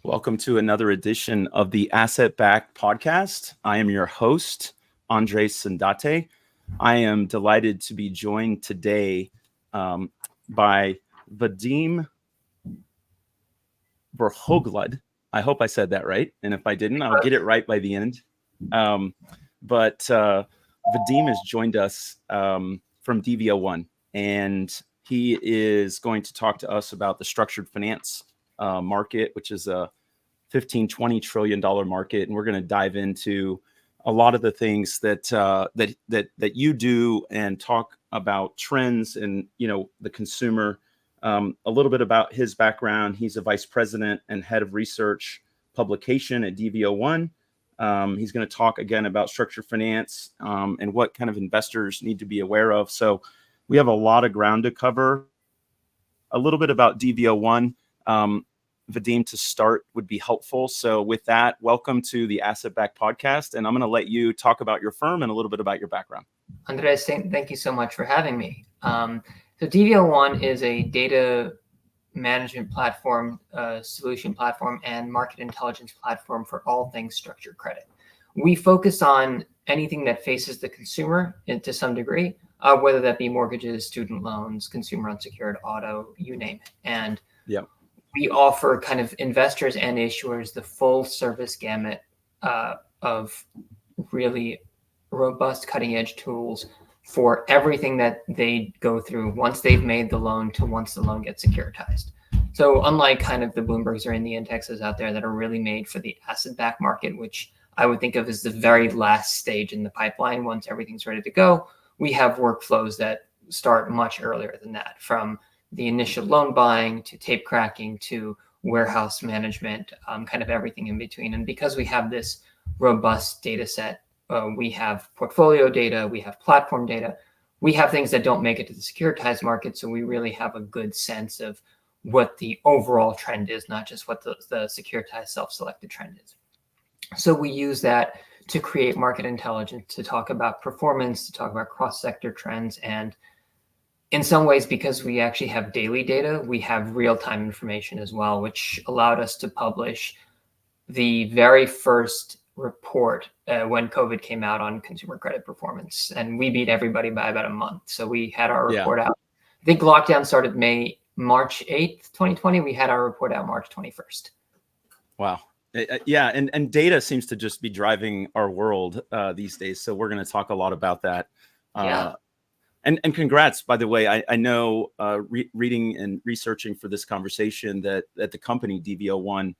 Welcome to another edition of the Asset Back Podcast. I am your host, Andres Sandate. I am delighted to be joined today by Vadim Verkhoglyad. I hope I said that right. And if I didn't, I'll get it right by the end. But Vadim has joined us from dv01, and he is going to talk to us about the structured finance market, which is a $15-20 trillion market, and we're going to dive into a lot of the things that you do and talk about trends and the consumer. A little bit about his background. He's a vice president and head of research publication at dv01. He's going to talk again about structured finance and what kind of investors need to be aware of. So we have a lot of ground to cover. A little bit about dv01. Vadim, to start would be helpful. So with that, welcome to the Asset Back Podcast. And I'm going to let you talk about your firm and a little bit about your background. Andres, thank you so much for having me. So dv01 is a data management platform, solution platform, and market intelligence platform for all things structured credit. We focus on anything that faces the consumer to some degree, whether that be mortgages, student loans, consumer unsecured, auto, you name it. And we offer kind of investors and issuers the full service gamut of really robust cutting edge tools for everything that they go through once they've made the loan to once the loan gets securitized. So unlike kind of the Bloombergs or in the indexes out there that are really made for the asset back market, which I would think of as the very last stage in the pipeline, once everything's ready to go, we have workflows that start much earlier than that, from the initial loan buying to tape cracking to warehouse management, kind of everything in between. And because we have this robust data set, we have portfolio data, we have platform data, we have things that don't make it to the securitized market. So we really have a good sense of what the overall trend is, not just what the securitized self-selected trend is. So we use that to create market intelligence, to talk about performance, to talk about cross-sector trends. And in some ways, because we actually have daily data, we have real-time information as well, which allowed us to publish the very first report when COVID came out on consumer credit performance. And we beat everybody by about a month. So we had our report out. I think lockdown started March 8th, 2020. We had our report out March 21st. Wow. Yeah. And data seems to just be driving our world these days. So we're going to talk a lot about that. And congrats, by the way. I know reading and researching for this conversation that the company dv01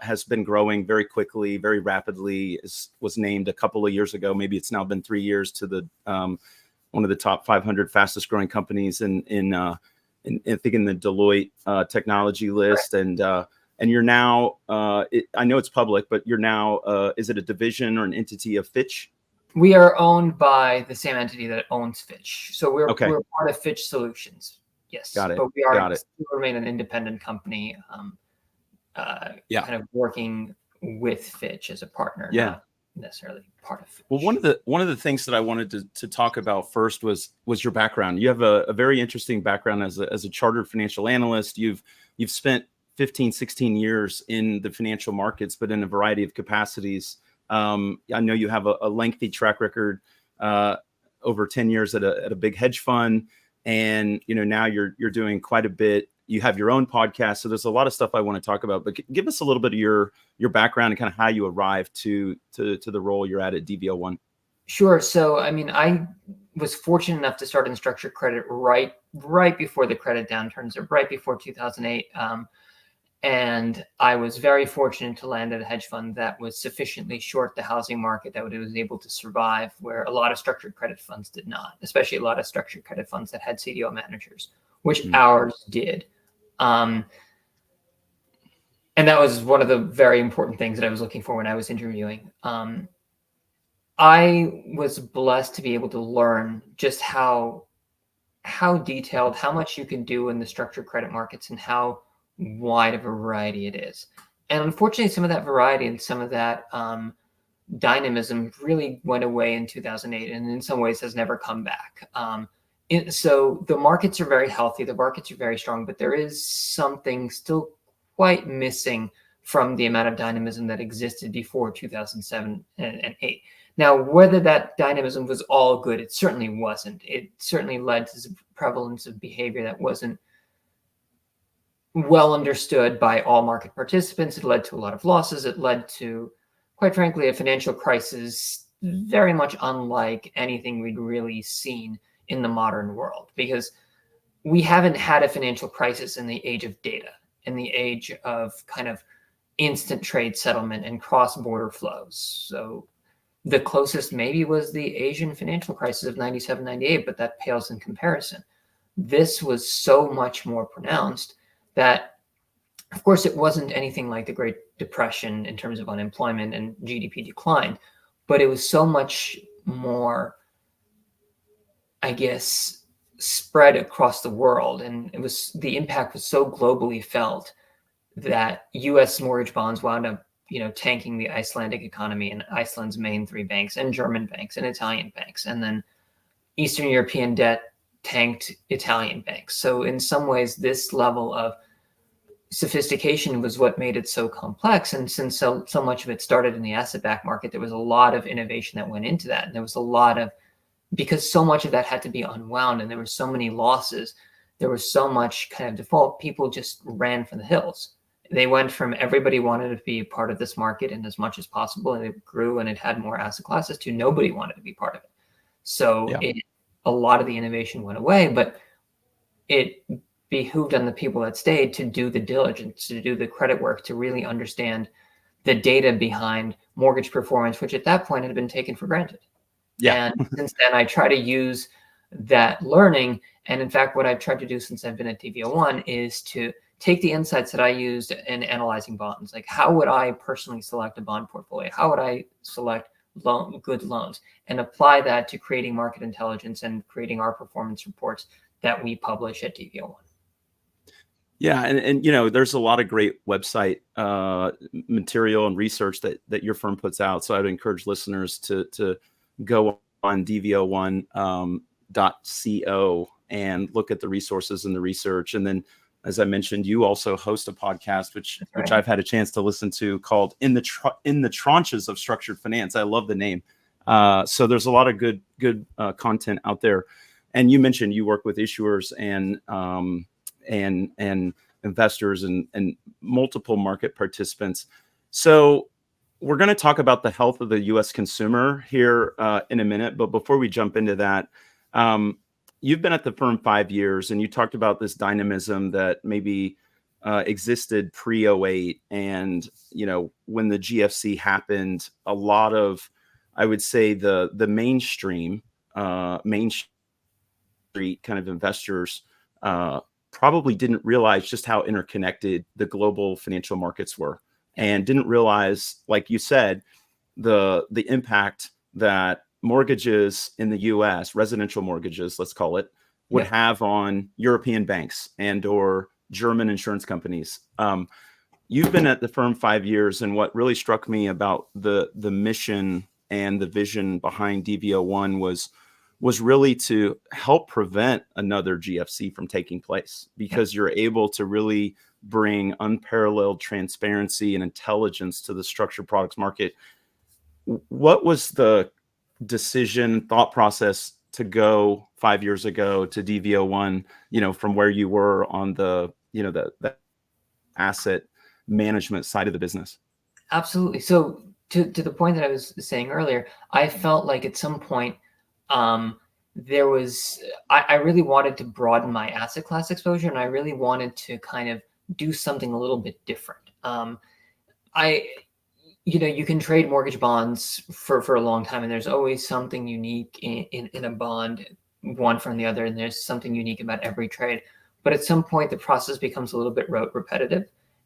has been growing very quickly, very rapidly. Was named a couple of years ago. Maybe it's now been 3 years to the one of the top 500 fastest growing companies in I think in the Deloitte technology list. Right. And you're now I know it's public, but you're now is it a division or an entity of Fitch? We are owned by the same entity that owns Fitch. So we're part of Fitch Solutions. Yes. Got it. But we remain an independent company, kind of working with Fitch as a partner, not necessarily part of Fitch. Well, one of the things that I wanted to talk about first was your background. You have a very interesting background as a chartered financial analyst. You've spent 15, 16 years in the financial markets, but in a variety of capacities. I know you have a lengthy track record, over 10 years at a big hedge fund, and now you're doing quite a bit. You have your own podcast, so there's a lot of stuff I want to talk about. But give us a little bit of your background and kind of how you arrived to the role you're at dv01. Sure. So I mean, I was fortunate enough to start in structured credit right before the credit downturns, or right before 2008. And I was very fortunate to land at a hedge fund that was sufficiently short the housing market that it was able to survive, where a lot of structured credit funds did not, especially a lot of structured credit funds that had CDO managers, which ours did. And that was one of the very important things that I was looking for when I was interviewing. I was blessed to be able to learn just how detailed, how much you can do in the structured credit markets, and how wide of a variety it is. And unfortunately, some of that variety and some of that dynamism really went away in 2008, and in some ways has never come back. So the markets are very healthy, the markets are very strong, but there is something still quite missing from the amount of dynamism that existed before 2007 and 8. Now, whether that dynamism was all good, it certainly wasn't. It certainly led to some prevalence of behavior that wasn't well understood by all market participants. It led to a lot of losses. It led to, quite frankly, a financial crisis very much unlike anything we'd really seen in the modern world, because we haven't had a financial crisis in the age of data, in the age of kind of instant trade settlement and cross-border flows. So the closest maybe was the Asian financial crisis of 97, 98, but that pales in comparison. This was so much more pronounced that, of course, it wasn't anything like the Great Depression in terms of unemployment and GDP decline, but it was so much more, I guess, spread across the world. And the impact was so globally felt that US mortgage bonds wound up tanking the Icelandic economy and Iceland's main 3 banks and German banks and Italian banks. And then Eastern European debt tanked Italian banks. So in some ways, this level of sophistication was what made it so complex. And since so much of it started in the asset-backed market, there was a lot of innovation that went into that. And there was a lot of, because so much of that had to be unwound and there were so many losses, there was so much kind of default, people just ran for the hills. They went from everybody wanted to be part of this market and as much as possible, and it grew and it had more asset classes, to nobody wanted to be part of it. So a lot of the innovation went away, but it behooved on the people that stayed to do the diligence, to do the credit work, to really understand the data behind mortgage performance, which at that point had been taken for granted. Yeah. And since then, I try to use that learning. And in fact, what I've tried to do since I've been at dv01 is to take the insights that I used in analyzing bonds. Like, how would I personally select a bond portfolio? How would I select good loans, and apply that to creating market intelligence and creating our performance reports that we publish at dv01. Yeah, and there's a lot of great website material and research that your firm puts out. So I'd encourage listeners to go on dv01.co and look at the resources and the research. And then, as I mentioned, you also host a podcast, which I've had a chance to listen to, called In the Tranches of Structured Finance. I love the name. So there's a lot of good content out there. And you mentioned you work with issuers and investors and multiple market participants. So we're going to talk about the health of the U.S. consumer here in a minute. But before we jump into that, you've been at the firm 5 years, and you talked about this dynamism that maybe existed pre-08. And, when the GFC happened, a lot of, I would say, the mainstream, Main Street kind of investors probably didn't realize just how interconnected the global financial markets were, and didn't realize, like you said, the impact that mortgages in the US, residential mortgages, let's call it, would have on European banks and or German insurance companies. You've been at the firm 5 years, and what really struck me about the mission and the vision behind dv01 was really to help prevent another GFC from taking place, because you're able to really bring unparalleled transparency and intelligence to the structured products market. What was the decision, thought process to go 5 years ago to dv01, from where you were on the asset management side of the business? Absolutely. So to the point that I was saying earlier, I felt like at some point I really wanted to broaden my asset class exposure, and I really wanted to kind of do something a little bit different. You can trade mortgage bonds for a long time, and there's always something unique in a bond, one from the other, and there's something unique about every trade. But at some point, the process becomes a little bit repetitive.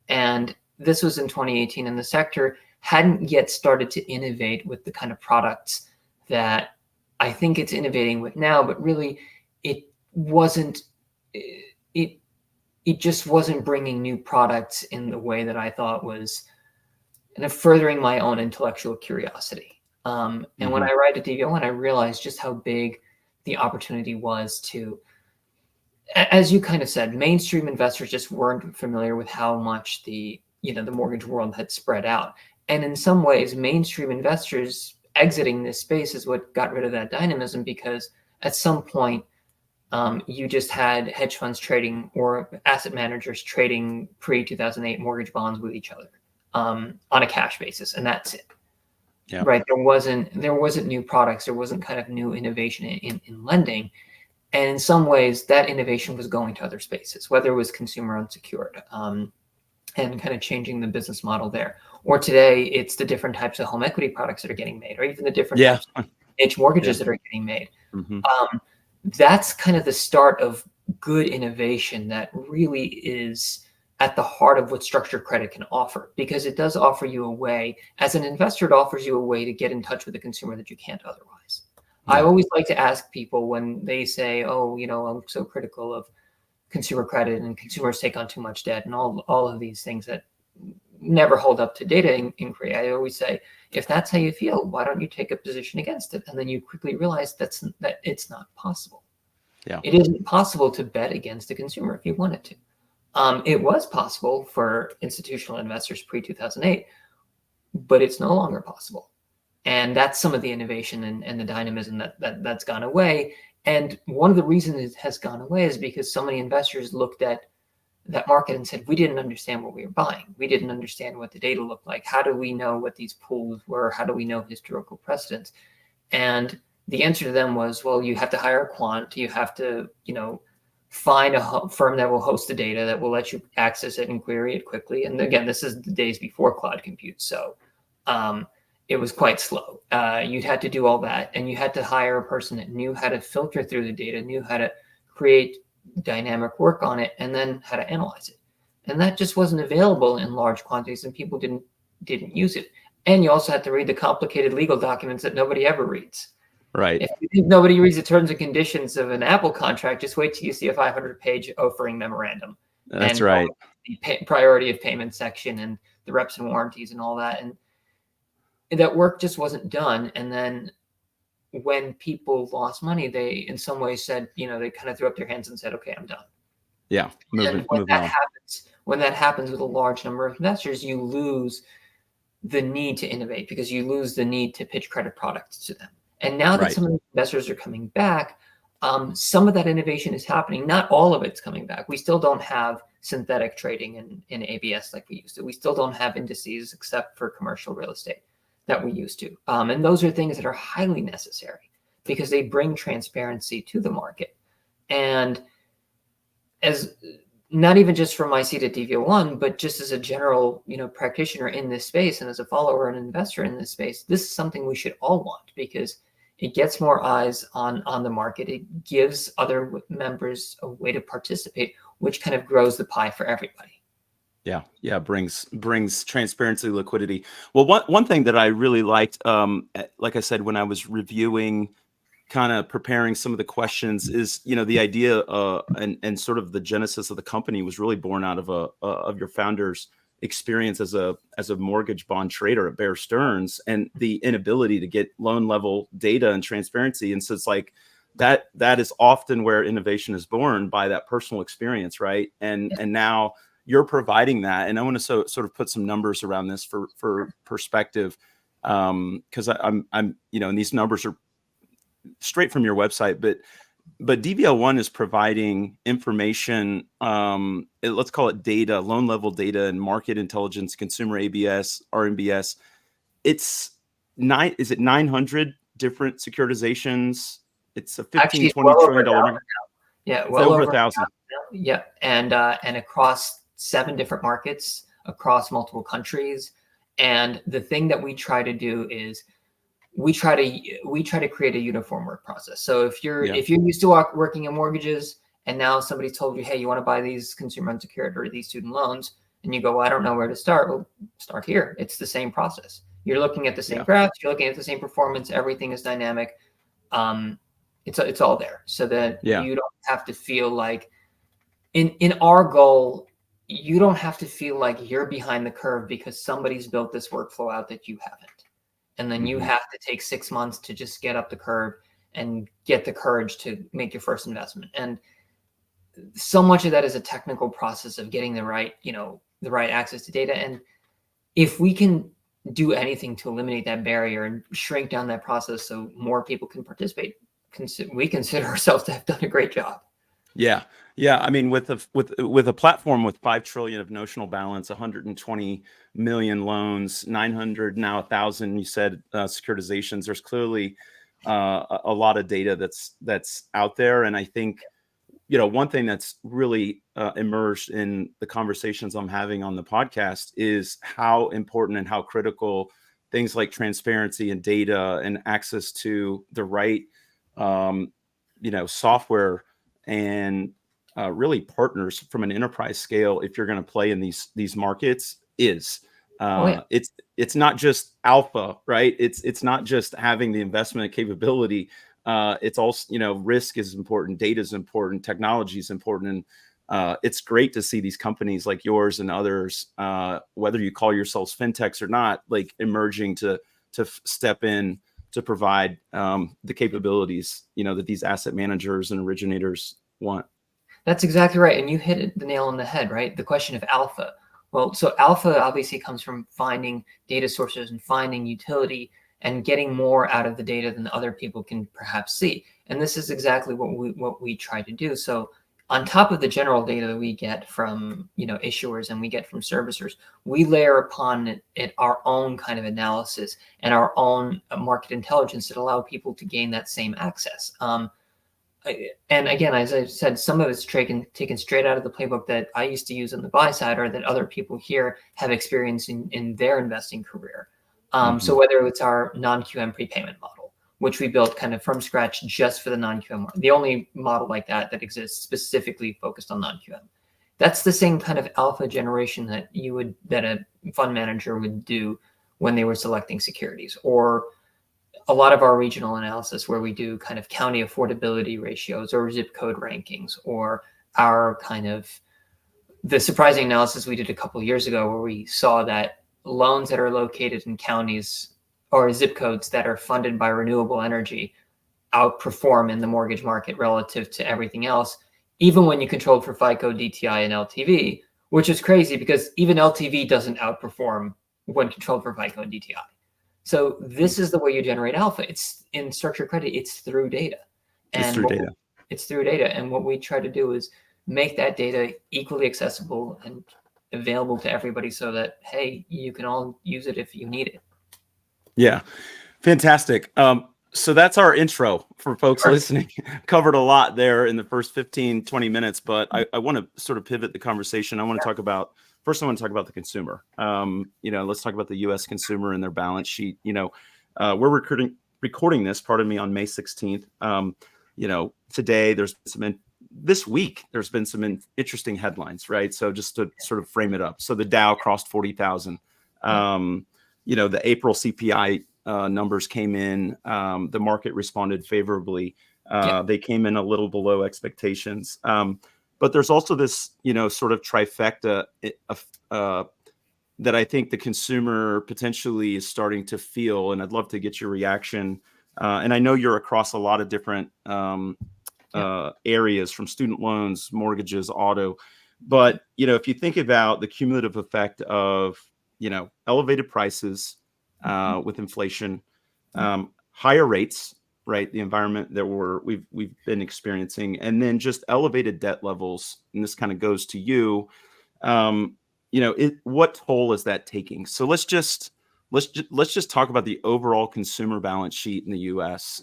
And this was in 2018, and the sector hadn't yet started to innovate with the kind of products that I think it's innovating with now, but really it just wasn't bringing new products in the way that I thought was kind of furthering my own intellectual curiosity. And when I arrived at dv01, I realized just how big the opportunity was to, as you kind of said, mainstream investors just weren't familiar with how much the the mortgage world had spread out. And in some ways, mainstream investors exiting this space is what got rid of that dynamism, because at some point, you just had hedge funds trading or asset managers trading pre-2008 mortgage bonds with each other on a cash basis, and that's it. Yeah. Right. There wasn't new products. There wasn't kind of new innovation in lending. And in some ways, that innovation was going to other spaces, whether it was consumer unsecured, and kind of changing the business model there. Or today, it's the different types of home equity products that are getting made, or even the different types of H mortgages that are getting made. That's kind of the start of good innovation that really is at the heart of what structured credit can offer, because it does offer you a way, as an investor, it offers you a way to get in touch with the consumer that you can't otherwise. I always like to ask people when they say, oh, I'm so critical of consumer credit and consumers take on too much debt and all of these things that never hold up to data inquiry. I always say, if that's how you feel, why don't you take a position against it? And then you quickly realize that it's not possible. Yeah. It isn't possible to bet against the consumer if you wanted to. It was possible for institutional investors pre-2008, but it's no longer possible. And that's some of the innovation and the dynamism that's gone away. And one of the reasons it has gone away is because so many investors looked at that market and said, we didn't understand what we were buying. We didn't understand what the data looked like. How do we know what these pools were? How do we know historical precedents? And the answer to them was, well, you have to hire a quant. You have to, find a firm that will host the data, that will let you access it and query it quickly. And again, this is the days before cloud compute. So it was quite slow. You'd had to do all that, and you had to hire a person that knew how to filter through the data, knew how to create dynamic work on it, and then how to analyze it. And that just wasn't available in large quantities, and people didn't use it. And you also had to read the complicated legal documents that nobody ever reads. Right. If you think nobody reads the terms and conditions of an Apple contract, just wait till you see a 500-page offering memorandum. That's right. The priority of payment section and the reps and warranties and all that. And that work just wasn't done. And then when people lost money, they in some ways said, they kind of threw up their hands and said, okay, I'm done. Yeah. When that happens with a large number of investors, you lose the need to innovate, because you lose the need to pitch credit products to them. And now that some of the investors are coming back, some of that innovation is happening. Not all of it's coming back. We still don't have synthetic trading in ABS like we used to. We still don't have indices except for commercial real estate that we used to. And those are things that are highly necessary because they bring transparency to the market. And as not even just from my seat at dv01, but just as a general, practitioner in this space and as a follower and investor in this space, this is something we should all want, because it gets more eyes on the market. It gives other members a way to participate, which kind of grows the pie for everybody. Yeah, brings transparency, liquidity. Well, one thing that I really liked, like I said, when I was reviewing, kind of preparing some of the questions, is the idea and sort of the genesis of the company was really born out of your founder's experience as a mortgage bond trader at Bear Stearns, and the inability to get loan level data and transparency. And so it's like that is often where innovation is born, by that personal experience, right? And now you're providing that. And I want to sort of put some numbers around this for perspective, because I'm and these numbers are straight from your website, but dv01 is providing information, let's call it data, loan level data and market intelligence, consumer ABS, RMBS. Is it 900 different securitizations? It's a 15, 20 trillion dollar. Yeah, well over 1,000. Yeah, and across 7 different markets, across multiple countries. And the thing that we try to do is we try to create a uniform work process. So if you're used to working in mortgages, and now somebody told you, hey, you want to buy these consumer unsecured or these student loans, and you go, well, I don't know where to start. Well, start here. It's the same process. You're looking at the same graphs. You're looking at the same performance. Everything is dynamic. It's all there, so that you don't have to feel like in our goal, you don't have to feel like you're behind the curve because somebody's built this workflow out that you haven't. And then you have to take 6 months to just get up the curve and get the courage to make your first investment. And so much of that is a technical process of getting the right, the right access to data. And if we can do anything to eliminate that barrier and shrink down that process so more people can participate, we consider ourselves to have done a great job. Yeah. Yeah. I mean, with a platform with 5 trillion of notional balance, 120 million loans, 900, now 1,000, you said, securitizations, there's clearly a lot of data that's out there. And I think, one thing that's really emerged in the conversations I'm having on the podcast is how important and how critical things like transparency and data and access to the right, software and really partners from an enterprise scale, if you're going to play in these markets, is. It's not just alpha, right? It's not just having the investment capability. It's also, risk is important, data is important, technology is important, and it's great to see these companies like yours and others, whether you call yourselves fintechs or not, like emerging to step in to provide the capabilities, that these asset managers and originators want. That's exactly right. And you hit the nail on the head, right? The question of alpha. Well, so alpha obviously comes from finding data sources and finding utility and getting more out of the data than other people can perhaps see. And this is exactly what we try to do. So on top of the general data that we get from issuers and we get from servicers, we layer upon it our own kind of analysis and our own market intelligence that allow people to gain that same access. And again, as I said, some of it's taken straight out of the playbook that I used to use on the buy side, or that other people here have experience in their investing career. So whether it's our non-QM prepayment model, which we built kind of from scratch just for the non-QM, the only model like that exists specifically focused on non-QM. That's the same kind of alpha generation that a fund manager would do when they were selecting securities, or a lot of our regional analysis where we do kind of county affordability ratios or zip code rankings, or our kind of the surprising analysis we did a couple of years ago where we saw that loans that are located in counties or zip codes that are funded by renewable energy outperform in the mortgage market relative to everything else, even when you controlled for FICO, DTI, and LTV, which is crazy because even LTV doesn't outperform when controlled for FICO and DTI. So this is the way you generate alpha. It's in structured credit. It's through data. It's through data. And what we try to do is make that data equally accessible and available to everybody so that, hey, you can all use it if you need it. Yeah, fantastic. So that's our intro for folks listening. Covered a lot there in the first 15, 20 minutes, but I want to sort of pivot the conversation. I want to talk about the consumer. Let's talk about the U.S. consumer and their balance sheet. We're recording this, on May 16th. Today this week, there's been some interesting headlines, right? So just to sort of frame it up. So the Dow crossed 40,000. The April CPI numbers came in. The market responded favorably. They came in a little below expectations. But there's also this, sort of trifecta that I think the consumer potentially is starting to feel, and I'd love to get your reaction. And I know you're across a lot of different areas, from student loans, mortgages, auto. But, if you think about the cumulative effect of, elevated prices with inflation, higher rates, right? The environment that we've been experiencing, and then just elevated debt levels. And this kind of goes to you. What toll is that taking? So let's just talk about the overall consumer balance sheet in the U.S.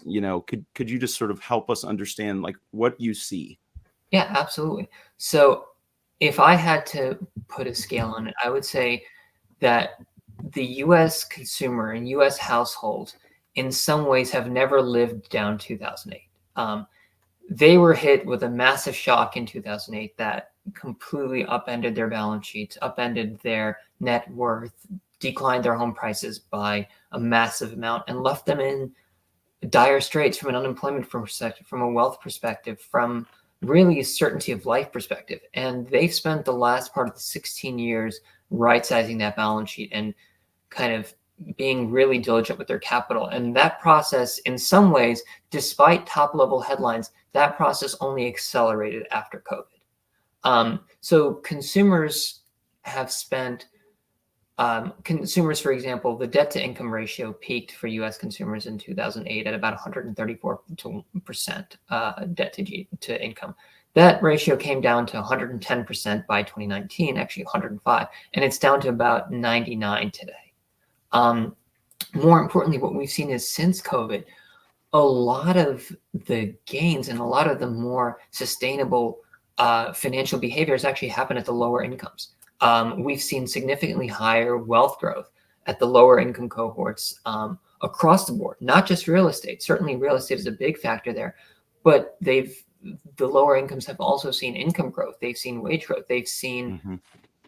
Could you just sort of help us understand like what you see? Yeah, absolutely. So if I had to put a scale on it, I would say that the U.S. consumer and U.S. households in some ways have never lived down 2008. They were hit with a massive shock in 2008 that completely upended their balance sheets, upended their net worth, declined their home prices by a massive amount, and left them in dire straits from an unemployment perspective, from a wealth perspective, from really a certainty of life perspective. And they've spent the last part of the 16 years right-sizing that balance sheet and kind of being really diligent with their capital. And that process, in some ways, despite top-level headlines, that process only accelerated after COVID. So consumers have spent, consumers, for example, the debt to income ratio peaked for US consumers in 2008 at about 134% debt to income. That ratio came down to 110% by 2019, actually 105, and it's down to about 99 today. More importantly, what we've seen is since COVID, a lot of the gains and a lot of the more sustainable financial behaviors actually happen at the lower incomes. We've seen significantly higher wealth growth at the lower income cohorts across the board, not just real estate. Certainly real estate is a big factor there, but the lower incomes have also seen income growth. They've seen wage growth. They've seen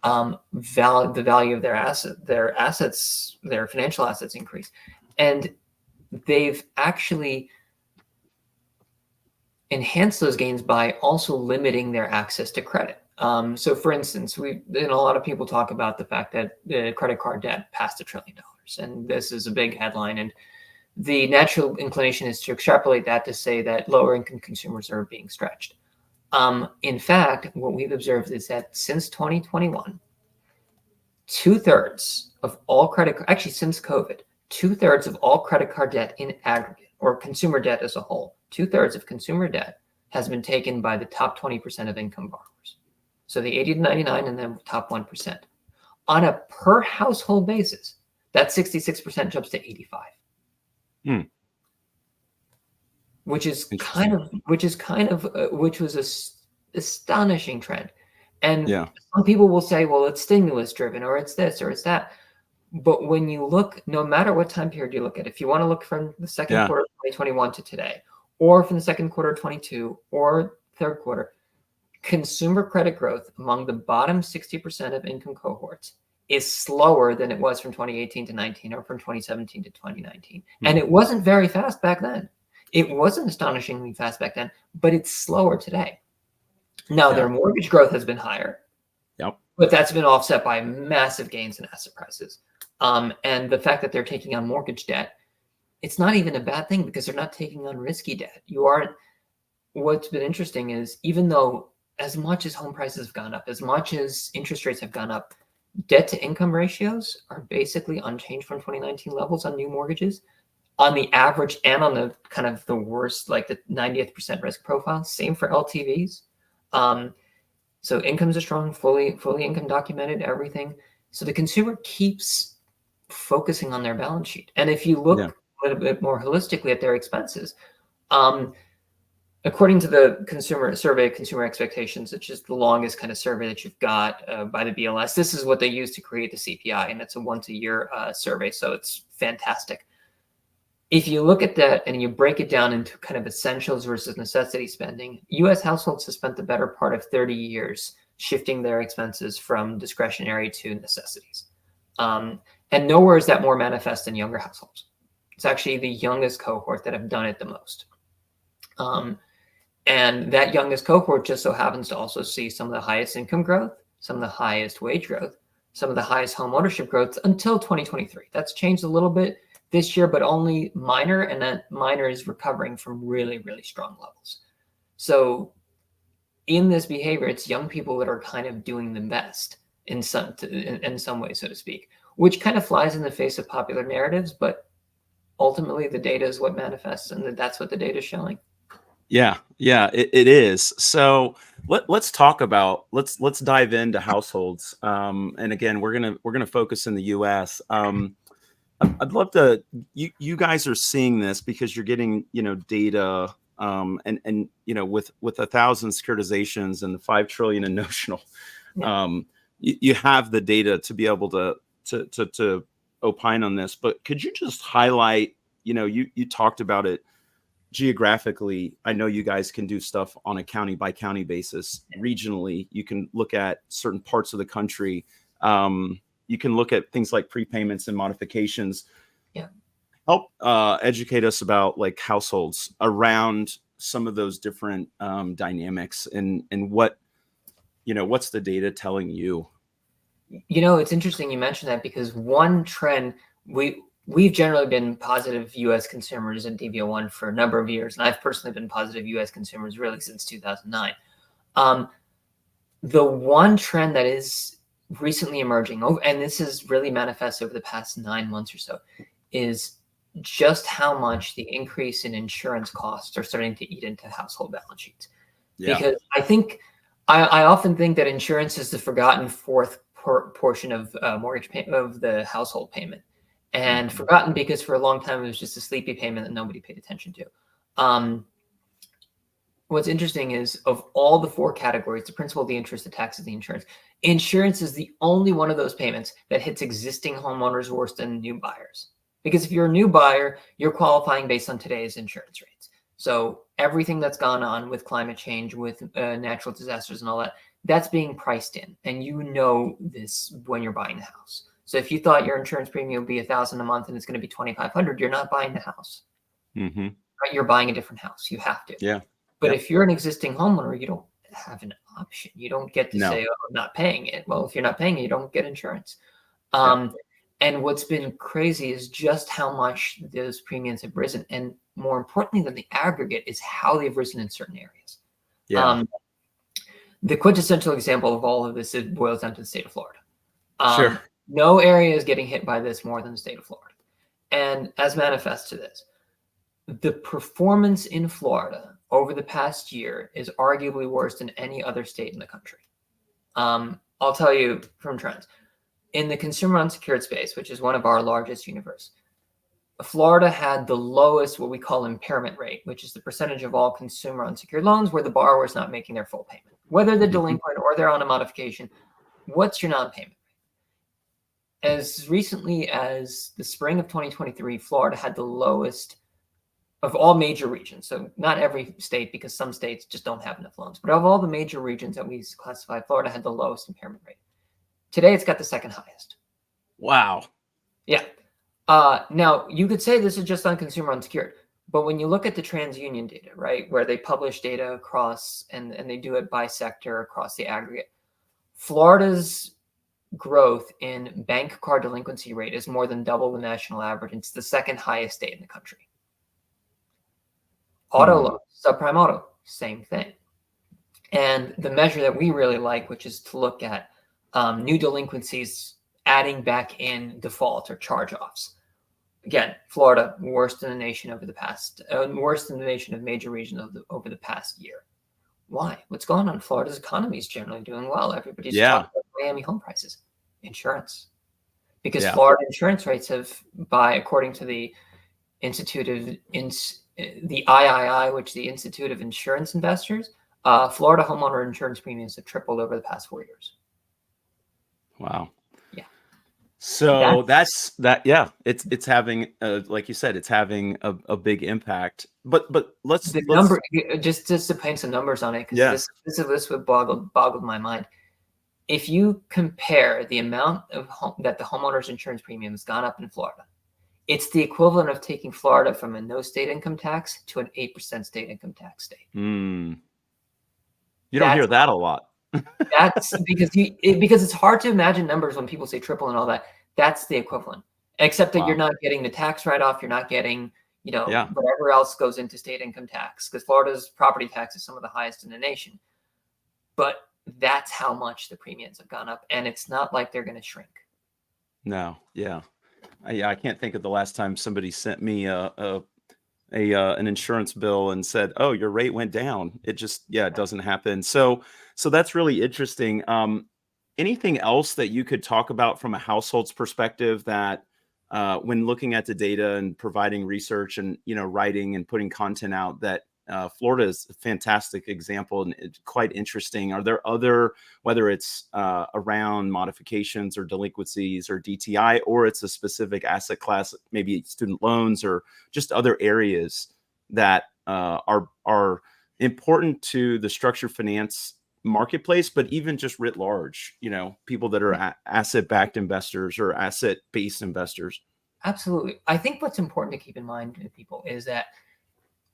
the value of their assets, their financial assets increase. And they've actually enhanced those gains by also limiting their access to credit. So for instance, a lot of people talk about the fact that the credit card debt passed $1 trillion. And this is a big headline. And the natural inclination is to extrapolate that to say that lower income consumers are being stretched. In fact, what we've observed is that since 2021, 2/3 of all actually since COVID, 2/3 of all credit card debt in aggregate, or consumer debt as a whole, 2/3 of consumer debt has been taken by the top 20% of income borrowers. So the 80 to 99 and then top 1%. On a per household basis, that 66% jumps to 85. Which was an astonishing trend. And some people will say, well, it's stimulus driven, or it's this, or it's that. But when you look, no matter what time period you look at, if you want to look from the second quarter of 2021 to today, or from the second quarter of 22, or third quarter, consumer credit growth among the bottom 60% of income cohorts is slower than it was from 2018 to 19, or from 2017 to 2019. And it wasn't very fast back then. It wasn't astonishingly fast back then, but it's slower today. Now, their mortgage growth has been higher, but that's been offset by massive gains in asset prices. And the fact that they're taking on mortgage debt, it's not even a bad thing because they're not taking on risky debt. What's been interesting is even though as much as home prices have gone up, as much as interest rates have gone up, debt to income ratios are basically unchanged from 2019 levels on new mortgages. On the average and on the kind of the worst, like the 90th percent risk profile, same for LTVs. So incomes are strong, fully income documented, everything. So the consumer keeps focusing on their balance sheet. And if you look a little bit more holistically at their expenses, according to the consumer survey, Consumer Expectations, which is the longest kind of survey that you've got by the BLS, this is what they use to create the CPI, and it's a once-a-year survey, so it's fantastic. If you look at that and you break it down into kind of essentials versus necessity spending, U.S. households have spent the better part of 30 years shifting their expenses from discretionary to necessities. And nowhere is that more manifest than younger households. It's actually the youngest cohort that have done it the most. And that youngest cohort just so happens to also see some of the highest income growth, some of the highest wage growth, some of the highest home ownership growth until 2023. That's changed a little bit this year, but only minor, and that minor is recovering from really, really strong levels. So in this behavior, it's young people that are kind of doing the best in some way, so to speak, which kind of flies in the face of popular narratives, but ultimately the data is what manifests, and that's what the data is showing. Yeah, it is. So let's talk about, let's dive into households. And again, we're gonna focus in the US. I'd love to, you guys are seeing this because you're getting, data, and with 1,000 securitizations and the 5 trillion in notional, you have the data to be able to opine on this. But could you just highlight, you talked about it geographically. I know you guys can do stuff on a county by county basis. Regionally, you can look at certain parts of the country. You can look at things like prepayments and modifications. Help educate us about like households around some of those different dynamics and what, what's the data telling you? It's interesting you mentioned that because one trend, we've generally been positive U.S. consumers at dv01 for a number of years, and I've personally been positive U.S. consumers really since 2009. The one trend that is recently emerging, and this is really manifest over the past 9 months or so, is just how much the increase in insurance costs are starting to eat into household balance sheets. Yeah. Because I often think that insurance is the forgotten fourth portion of mortgage payment of the household payment, and forgotten because for a long time it was just a sleepy payment that nobody paid attention to. What's interesting is of all the 4 categories, the principal, the interest, the taxes, the insurance is the only one of those payments that hits existing homeowners worse than new buyers. Because if you're a new buyer, you're qualifying based on today's insurance rates. So everything that's gone on with climate change, with natural disasters and all that, that's being priced in. And you know this when you're buying the house. So if you thought your insurance premium would be $1,000 a month and it's going to be $2,500, you're not buying the house. Mm-hmm. Right? You're buying a different house. You have to. Yeah. But if you're an existing homeowner, you don't have an option. You don't get to say, "Oh, I'm not paying it." Well, if you're not paying it, you don't get insurance. And what's been crazy is just how much those premiums have risen. And more importantly than the aggregate is how they've risen in certain areas. Yeah. The quintessential example of all of this, it boils down to the state of Florida. Sure. No area is getting hit by this more than the state of Florida. And as manifest to this, the performance in Florida over the past year is arguably worse than any other state in the country. I'll tell you from trends. In the consumer unsecured space, which is one of our largest universe, Florida had the lowest, what we call impairment rate, which is the percentage of all consumer unsecured loans where the borrower is not making their full payment. Whether they're delinquent or they're on a modification, what's your non-payment rate? As recently as the spring of 2023, Florida had the lowest of all major regions. So not every state, because some states just don't have enough loans. But of all the major regions that we classify, Florida had the lowest impairment rate. Today, it's got the second highest. Wow. Yeah. Now, you could say this is just on consumer unsecured. But when you look at the TransUnion data, right, where they publish data across, and they do it by sector across the aggregate, Florida's growth in bank card delinquency rate is more than double the national average. It's the second highest state in the country. Auto loans, subprime auto, same thing. And the measure that we really like, which is to look at new delinquencies adding back in default or charge-offs. Again, Florida, worst in the nation over the past, worst in the nation of major regions over the past year. Why? What's going on? Florida's economy is generally doing well. Everybody's talking about Miami home prices. Insurance. Because Florida insurance rates have, according to the Institute of the III, which is the Institute of Insurance Investors, Florida homeowner insurance premiums have tripled over the past 4 years. Wow. Yeah. So that's it's having, like you said, it's having a big impact. But let's number, just to paint some numbers on it, because this would boggled my mind. If you compare the amount of that the homeowner's insurance premium has gone up in Florida, it's the equivalent of taking Florida from a no state income tax to an 8% state income tax state. You don't hear that a lot. That's because because it's hard to imagine numbers when people say triple and all that. That's the equivalent, except that you're not getting the tax write-off. You're not getting, whatever else goes into state income tax, because Florida's property tax is some of the highest in the nation. But that's how much the premiums have gone up, and it's not like they're going to shrink. No, I can't think of the last time somebody sent me an insurance bill and said, "Oh, your rate went down." It just, it doesn't happen. So that's really interesting. Anything else that you could talk about from a household's perspective that, when looking at the data and providing research and, writing and putting content out, that Florida is a fantastic example and it's quite interesting. Are there other, whether it's around modifications or delinquencies or DTI, or it's a specific asset class, maybe student loans or just other areas that are important to the structured finance marketplace, but even just writ large, people that are asset-backed investors or asset-based investors? Absolutely. I think what's important to keep in mind to people is that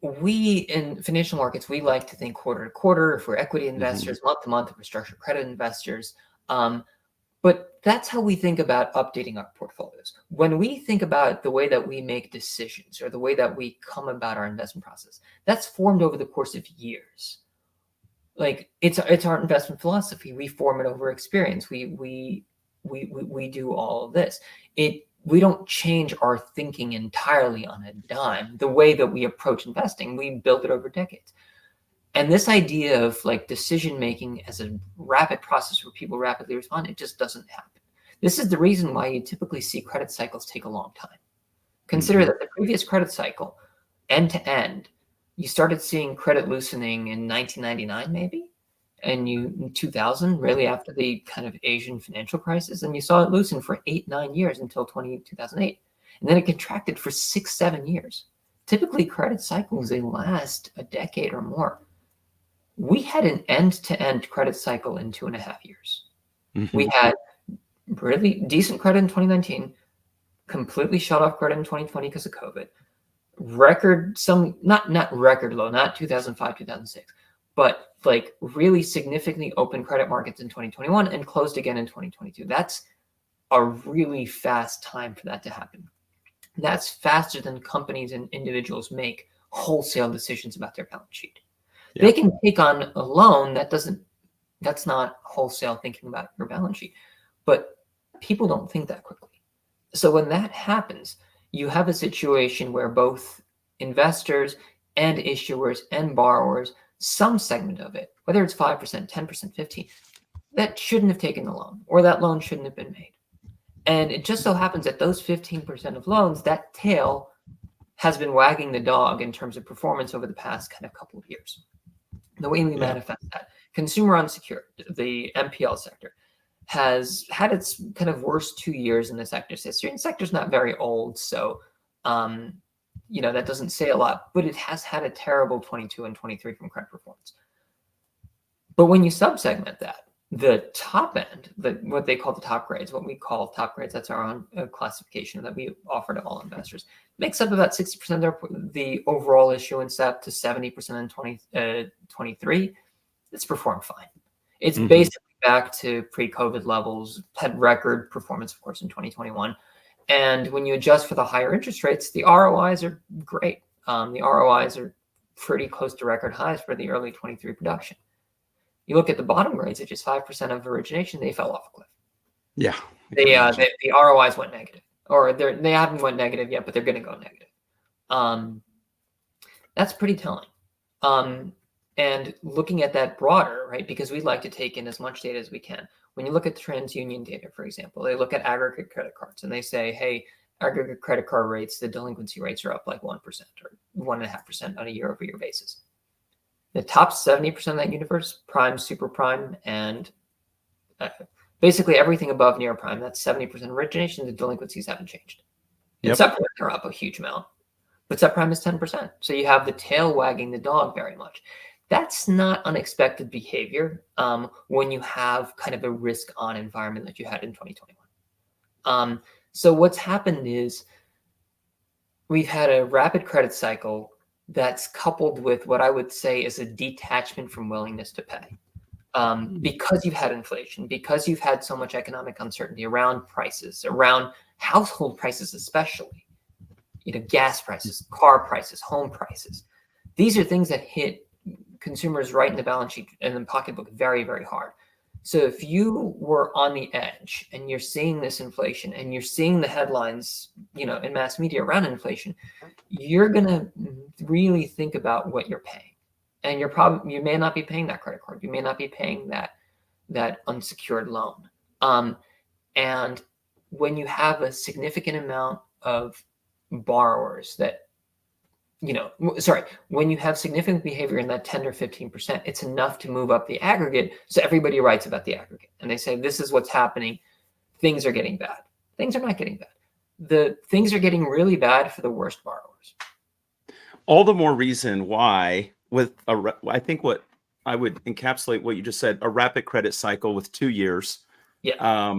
we in financial markets, we like to think quarter to quarter for equity investors, month to month for structured credit investors. But that's how we think about updating our portfolios. When we think about the way that we make decisions or the way that we come about our investment process, that's formed over the course of years. Like it's our investment philosophy. We form it over experience. We we do all of this. We don't change our thinking entirely on a dime. The way that we approach investing, we build it over decades. And this idea of like decision making as a rapid process where people rapidly respond, it just doesn't happen. This is the reason why you typically see credit cycles take a long time. Consider that the previous credit cycle, end to end, you started seeing credit loosening in 1999 maybe, and in 2000, really after the kind of Asian financial crisis, and you saw it loosen for 8-9 years until 2008. And then it contracted for 6-7 years. Typically credit cycles, they last a decade or more. We had an end-to-end credit cycle in 2.5 years. We had really decent credit in 2019, completely shut off credit in 2020 because of COVID. Record, not record low, not 2005, 2006, but like really significantly open credit markets in 2021 and closed again in 2022. That's a really fast time for that to happen. That's faster than companies and individuals make wholesale decisions about their balance sheet. Yeah. They can take on a loan that's not wholesale thinking about your balance sheet, but people don't think that quickly. So when that happens, you have a situation where both investors and issuers and borrowers, some segment of it, whether it's 5%, 10%, 15%, that shouldn't have taken the loan, or that loan shouldn't have been made. And it just so happens that those 15% of loans, that tail has been wagging the dog in terms of performance over the past kind of couple of years. The way we manifest that, consumer unsecured, the NPL sector, has had its kind of worst 2 years in the sector's history. And the sector's not very old, so that doesn't say a lot, but it has had a terrible 22 and 23 from credit performance. But when you subsegment that, the top end, what they call the top grades, what we call top grades, that's our own classification that we offer to all investors, makes up about 60% of the overall issuance, up to 70% in 2023. It's performed fine. It's basically back to pre-COVID levels, had record performance, of course, in 2021. And when you adjust for the higher interest rates, the ROIs are great. The ROIs are pretty close to record highs for the early 23 production. You look at the bottom grades, which is 5% of origination, they fell off a cliff. Yeah. The ROIs went negative, or they haven't went negative yet, but they're going to go negative. That's pretty telling. And looking at that broader, right, because we like to take in as much data as we can. When you look at TransUnion data, for example, they look at aggregate credit cards and they say, hey, aggregate credit card rates, the delinquency rates are up like 1% or 1.5% on a year-over-year basis. The top 70% of that universe, prime, super prime, and basically everything above near prime, that's 70% origination, the delinquencies haven't changed. And subprime are up a huge amount, but subprime is 10%. So you have the tail wagging the dog very much. That's not unexpected behavior when you have kind of a risk-on environment that you had in 2021. So what's happened is we've had a rapid credit cycle that's coupled with what I would say is a detachment from willingness to pay. Because you've had inflation, because you've had so much economic uncertainty around prices, around household prices especially, gas prices, car prices, home prices. These are things that hit consumers right in the balance sheet and the pocketbook very, very hard. So if you were on the edge and you're seeing this inflation and you're seeing the headlines, in mass media around inflation, you're going to really think about what you're paying. And you may not be paying that credit card. You may not be paying that unsecured loan. And when you have a significant amount of borrowers that, when you have significant behavior in that 10 or 15%, it's enough to move up the aggregate. So everybody writes about the aggregate and they say, this is what's happening. Things are getting bad. Things are not getting bad. The things are getting really bad for the worst borrowers. All the more reason why I think what I would encapsulate what you just said, a rapid credit cycle with 2 years. Yeah.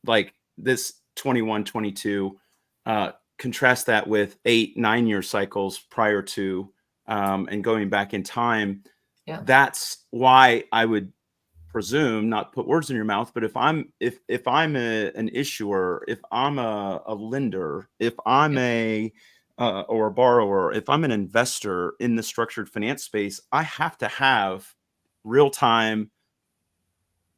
Like this 21, 22, contrast that with 8-9 year cycles prior to, and going back in time. Yeah. That's why I would presume, not put words in your mouth, but if I'm an issuer, if I'm a lender, if I'm or a borrower, if I'm an investor in the structured finance space, I have to have real-time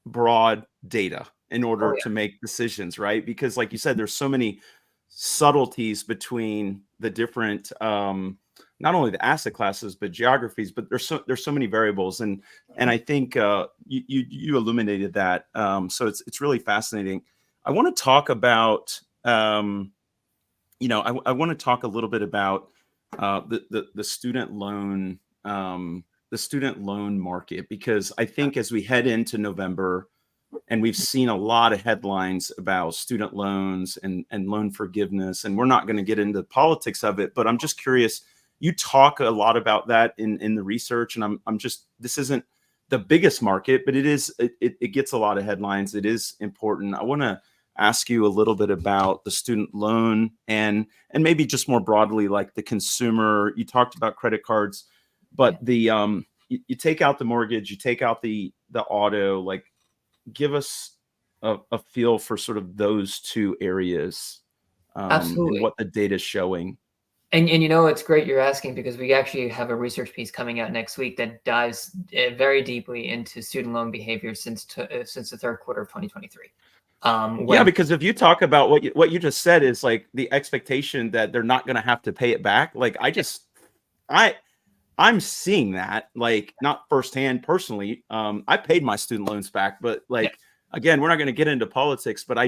broad data. in order to make decisions, right? Because like you said, there's so many subtleties between the different not only the asset classes but geographies, but there's so many variables, and I think you illuminated that. So it's really fascinating. I want to talk about I want to talk a little bit about the student loan market, because I think as we head into November, and we've seen a lot of headlines about student loans and loan forgiveness, and we're not going to get into the politics of it, but I'm just curious. You talk a lot about that in the research, and I'm just, this isn't the biggest market, but it gets a lot of headlines. It is important. I want to ask you a little bit about the student loan and maybe just more broadly, like the consumer. You talked about credit cards, but the you take out the mortgage, you take out the auto, like, give us a feel for sort of those two areas, Absolutely. and what the data is showing. And it's great you're asking, because we actually have a research piece coming out next week that dives very deeply into student loan behavior since the third quarter of 2023. Yeah, because if you talk about what you just said is like the expectation that they're not going to have to pay it back. Like I'm seeing that, like, not firsthand personally. I paid my student loans back, but like, again, we're not going to get into politics, but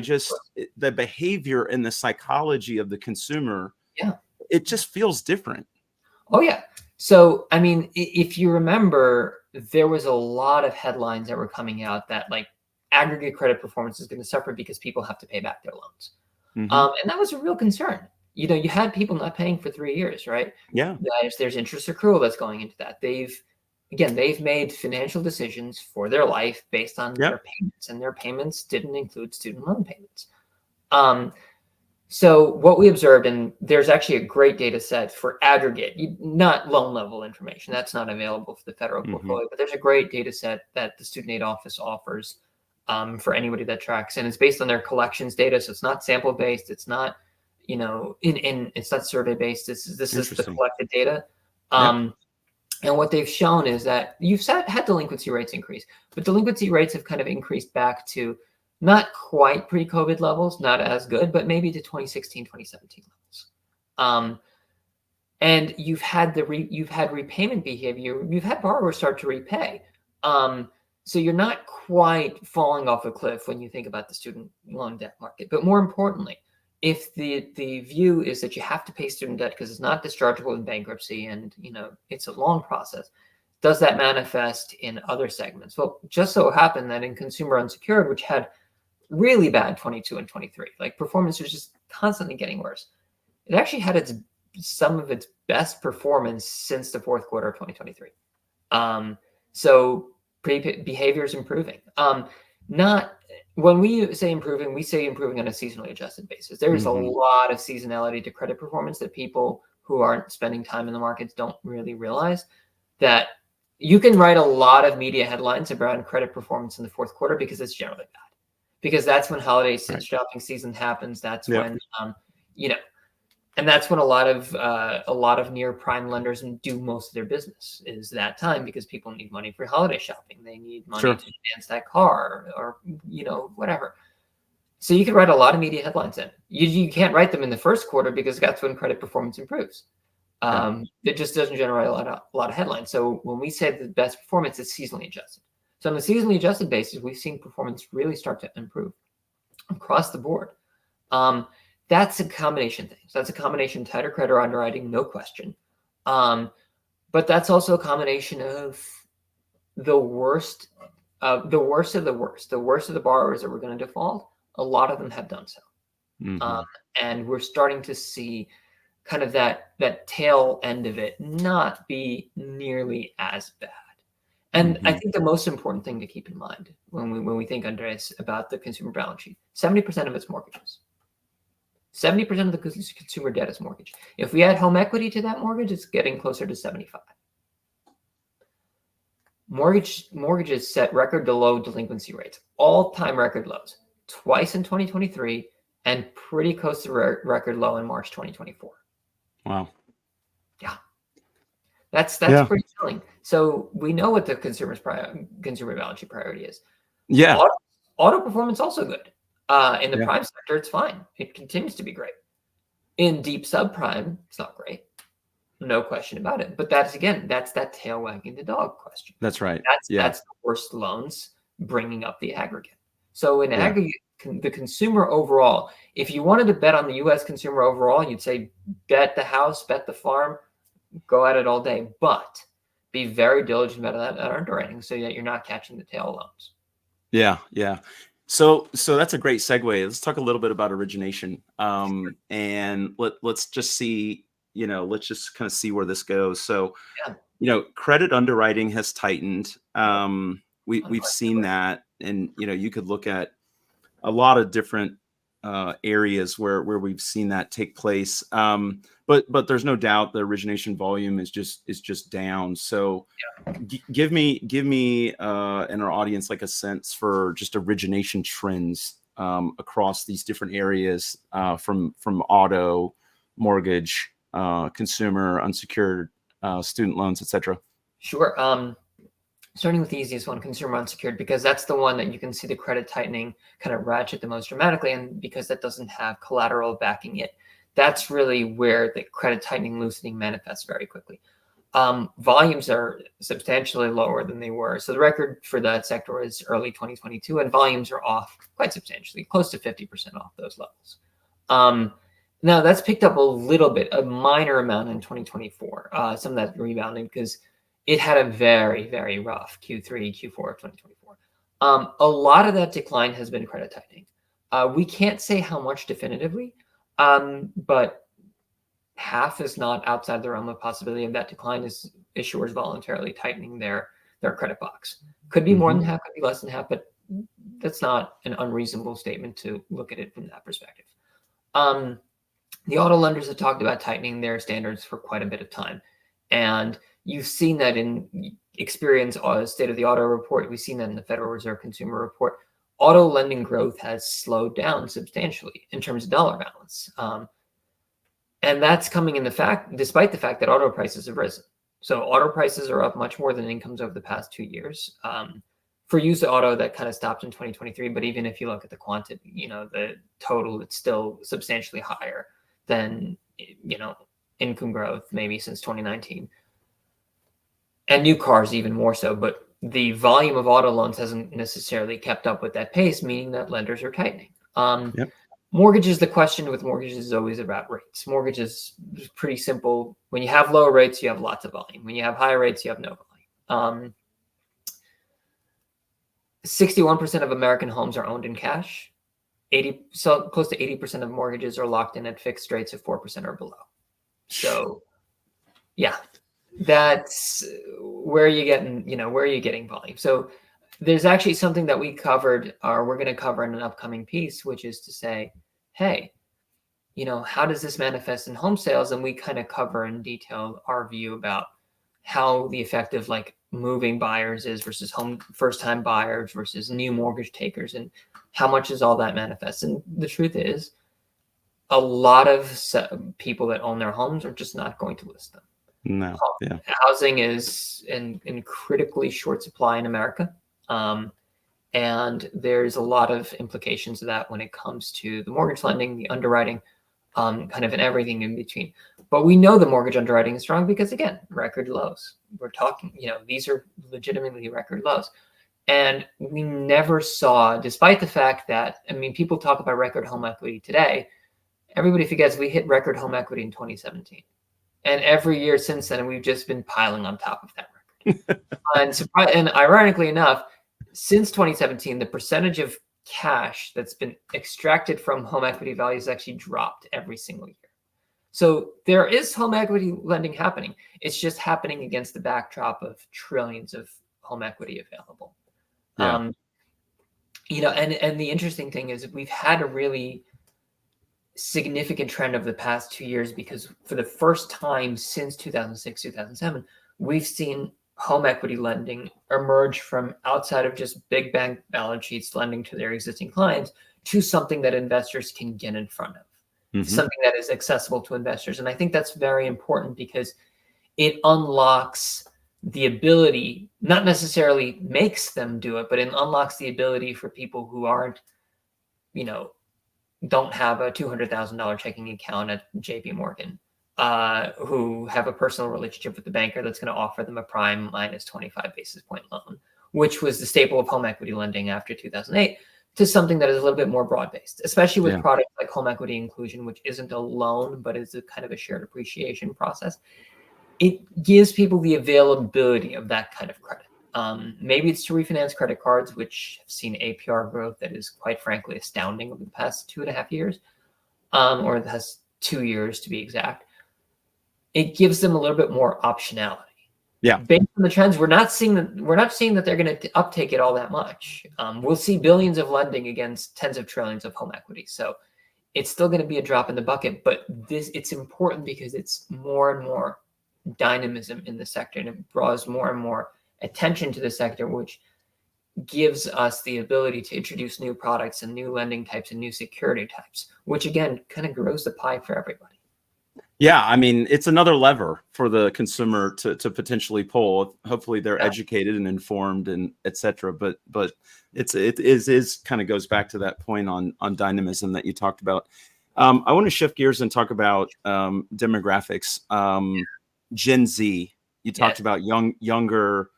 the behavior and the psychology of the consumer, it just feels different. Oh yeah. So, I mean, if you remember, there was a lot of headlines that were coming out that like aggregate credit performance is going to suffer because people have to pay back their loans. And that was a real concern. You had people not paying for 3 years, right? Yeah. There's interest accrual that's going into that. They've made financial decisions for their life based on their payments, and their payments didn't include student loan payments. So what we observed, and there's actually a great data set for aggregate, not loan level information. That's not available for the federal portfolio, but there's a great data set that the Student Aid Office offers for anybody that tracks, and it's based on their collections data. So it's not sample based. It's not, it's not survey based. This is the collected data. And what they've shown is that you've had delinquency rates increase, but delinquency rates have kind of increased back to not quite pre-COVID levels, not as good, but maybe to 2016, 2017 levels. And you've had repayment behavior. You've had borrowers start to repay. So you're not quite falling off a cliff when you think about the student loan debt market. But more importantly, if the view is that you have to pay student debt because it's not dischargeable in bankruptcy, and it's a long process, does that manifest in other segments? Well, just so happened that in consumer unsecured, which had really bad 22 and 23, like performance was just constantly getting worse, it actually had some of its best performance since the fourth quarter of 2023. So behavior is improving. Not when we say improving, we say improving on a seasonally adjusted basis. There is a lot of seasonality to credit performance that people who aren't spending time in the markets don't really realize. That you can write a lot of media headlines about credit performance in the fourth quarter because it's generally bad, because that's when holiday shopping season happens. That's when and that's when a lot of near prime lenders do most of their business, is that time, because people need money for holiday shopping. They need money to finance that car or whatever. So you can write a lot of media headlines in. You can't write them in the first quarter because that's when credit performance improves. It just doesn't generate a lot of headlines. So when we say the best performance, it's seasonally adjusted. So on a seasonally adjusted basis, we've seen performance really start to improve across the board. That's a combination thing. So that's a combination tighter credit underwriting, no question. But that's also a combination of the worst of the worst, the worst of the borrowers that were going to default. A lot of them have done so. And we're starting to see kind of that tail end of it not be nearly as bad. And I think the most important thing to keep in mind when we think, Andreas, about the consumer balance sheet, 70% of it's mortgages. 70% of the consumer debt is mortgage. If we add home equity to that mortgage, it's getting closer to 75. Mortgages set record low delinquency rates, all-time record lows, twice in 2023, and pretty close to record low in March 2024. Wow. Yeah. That's pretty telling. So we know what the consumer balance sheet priority is. Yeah. Auto performance also good. In the Yeah. prime sector, it's fine. It continues to be great. In deep subprime, it's not great. No question about it. But that's that tail wagging the dog question. That's right. That's the worst loans bringing up the aggregate. So in Yeah. aggregate, the consumer overall, if you wanted to bet on the U.S. consumer overall, you'd say bet the house, bet the farm, go at it all day. But be very diligent about that underwriting so that you're not catching the tail loans. Yeah. Yeah. So that's a great segue. Let's talk a little bit about origination. And let's just see, let's just kind of see where this goes. So, Yeah. Credit underwriting has tightened. We've seen that, and you could look at a lot of different areas where we've seen that take place. But there's no doubt the origination volume is just down. So give me and our audience like a sense for just origination trends across these different areas, from auto, mortgage, consumer, unsecured, student loans, etc. Sure. Starting with the easiest one, consumer unsecured, because that's the one that you can see the credit tightening kind of ratchet the most dramatically, and because that doesn't have collateral backing it, that's really where the credit tightening loosening manifests very quickly. Volumes are substantially lower than they were. So the record for that sector is early 2022, and volumes are off quite substantially, close to 50% off those levels. Now that's picked up a little bit, a minor amount in 2024. Some of that rebounding because it had a very, very rough Q3, Q4 of 2024. A lot of that decline has been credit tightening. We can't say how much definitively, but half is not outside the realm of possibility of that decline is issuers voluntarily tightening their credit box. Could be more than half, could be less than half, but that's not an unreasonable statement to look at it from that perspective. The auto lenders have talked about tightening their standards for quite a bit of time. And you've seen that in Experian's State of the Auto report. We've seen that in the Federal Reserve Consumer Report. Auto lending growth has slowed down substantially in terms of dollar balance. And that's coming in despite the fact that auto prices have risen. So auto prices are up much more than incomes over the past 2 years. For used auto, that kind of stopped in 2023. But even if you look at the quantity, the total, it's still substantially higher than, income growth maybe since 2019. And new cars even more so. But the volume of auto loans hasn't necessarily kept up with that pace, meaning that lenders are tightening. Mortgages, the question with mortgages is always about rates. Mortgages is pretty simple. When you have low rates, you have lots of volume. When you have high rates, you have no volume. 61% of American homes are owned in cash. Close to 80% of mortgages are locked in at fixed rates of 4% or below. So, yeah, that's where you're getting volume. So there's actually something that we covered, or we're going to cover in an upcoming piece, which is to say, hey, how does this manifest in home sales? And we kind of cover in detail our view about how the effect of like moving buyers is versus first-time buyers versus new mortgage takers, and how much does all that manifest? And the truth is, a lot of people that own their homes are just not going to list them. No. Yeah. Housing is in critically short supply in America. And there's a lot of implications of that when it comes to the mortgage lending, the underwriting, kind of and everything in between. But we know the mortgage underwriting is strong because, again, record lows. We're talking, these are legitimately record lows. And we never saw, despite the fact that, people talk about record home equity today. Everybody forgets we hit record home equity in 2017. And every year since then, we've just been piling on top of that record. And ironically enough, since 2017, the percentage of cash that's been extracted from home equity values actually dropped every single year. So there is home equity lending happening. It's just happening against the backdrop of trillions of home equity available. Yeah. And the interesting thing is we've had a really significant trend over the past 2 years, because for the first time since 2006, 2007, we've seen home equity lending emerge from outside of just big bank balance sheets lending to their existing clients to something that investors can get in front of, something that is accessible to investors. And I think that's very important because it unlocks the ability, not necessarily makes them do it, but it unlocks the ability for people who aren't, don't have a $200,000 checking account at JP Morgan, who have a personal relationship with the banker that's going to offer them a prime minus 25 basis point loan, which was the staple of home equity lending after 2008, to something that is a little bit more broad-based, especially with products like home equity inclusion, which isn't a loan, but is a kind of a shared appreciation process. It gives people the availability of that kind of credit. Maybe it's to refinance credit cards, which have seen APR growth that is quite frankly astounding over the past 2.5 years, or the past 2 years to be exact. It gives them a little bit more optionality. Yeah. Based on the trends, we're not seeing that they're going to uptake it all that much. We'll see billions of lending against tens of trillions of home equity. So it's still going to be a drop in the bucket, but it's important because it's more and more dynamism in the sector, and it draws more and more attention to the sector, which gives us the ability to introduce new products and new lending types and new security types, which again kind of grows the pie for everybody. Yeah, I mean, it's another lever for the consumer to potentially pull. Hopefully they're educated and informed and et cetera. But it is kind of goes back to that point on dynamism that you talked about. I want to shift gears and talk about demographics. Gen Z, you talked about younger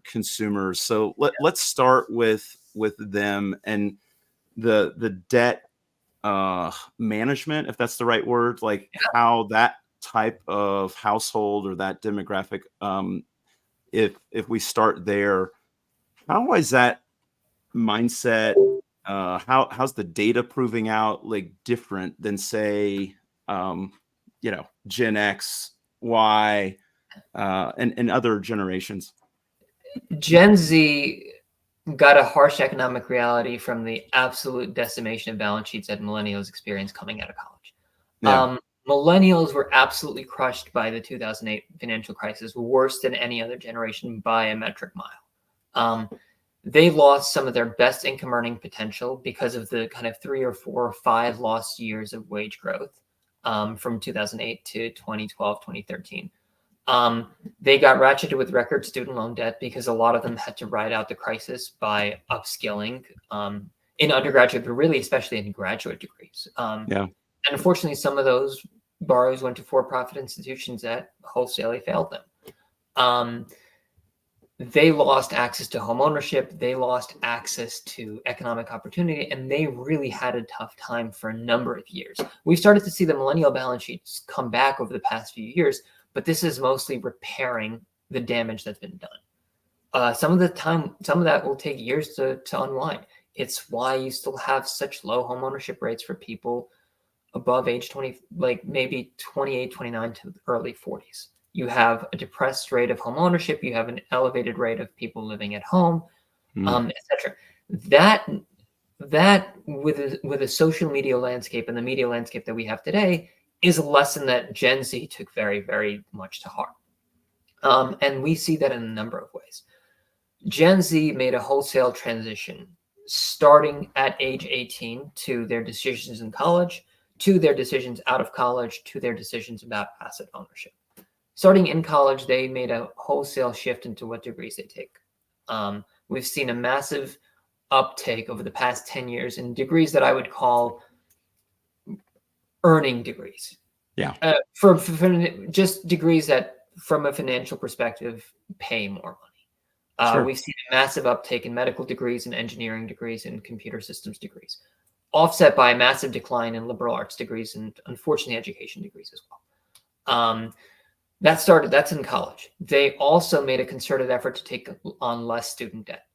consumers. So let's start with them and the debt management, if that's the right word, like how that type of household or that demographic, if we start there, how is that mindset, how's the data proving out like different than say Gen X, Y, and other generations? Gen Z got a harsh economic reality from the absolute decimation of balance sheets that millennials experienced coming out of college. Millennials were absolutely crushed by the 2008 financial crisis, worse than any other generation by a metric mile. They lost some of their best income earning potential because of the kind of 3 or 4 or 5 lost years of wage growth from 2008 to 2012, 2013. They got ratcheted with record student loan debt because a lot of them had to ride out the crisis by upskilling in undergraduate, but really especially in graduate degrees. And unfortunately, some of those borrowers went to for-profit institutions that wholesale failed them. They lost access to home ownership. They lost access to economic opportunity, and they really had a tough time for a number of years. We've started to see the millennial balance sheets come back over the past few years, but this is mostly repairing the damage that's been done. Some of that will take years to unwind. It's why you still have such low home ownership rates for people above age 20, like maybe 28, 29 to early 40s. You have a depressed rate of home ownership. You have an elevated rate of people living at home, etc. That with a social media landscape and the media landscape that we have today is a lesson that Gen Z took very, very much to heart. And we see that in a number of ways. Gen Z made a wholesale transition starting at age 18 to their decisions in college, to their decisions out of college, to their decisions about asset ownership. Starting in college, they made a wholesale shift into what degrees they take. We've seen a massive uptake over the past 10 years in degrees that I would call earning degrees. For just degrees that, from a financial perspective, pay more money. We've seen a massive uptake in medical degrees and engineering degrees and computer systems degrees, offset by a massive decline in liberal arts degrees and, unfortunately, education degrees as well. That's in college. They also made a concerted effort to take on less student debt.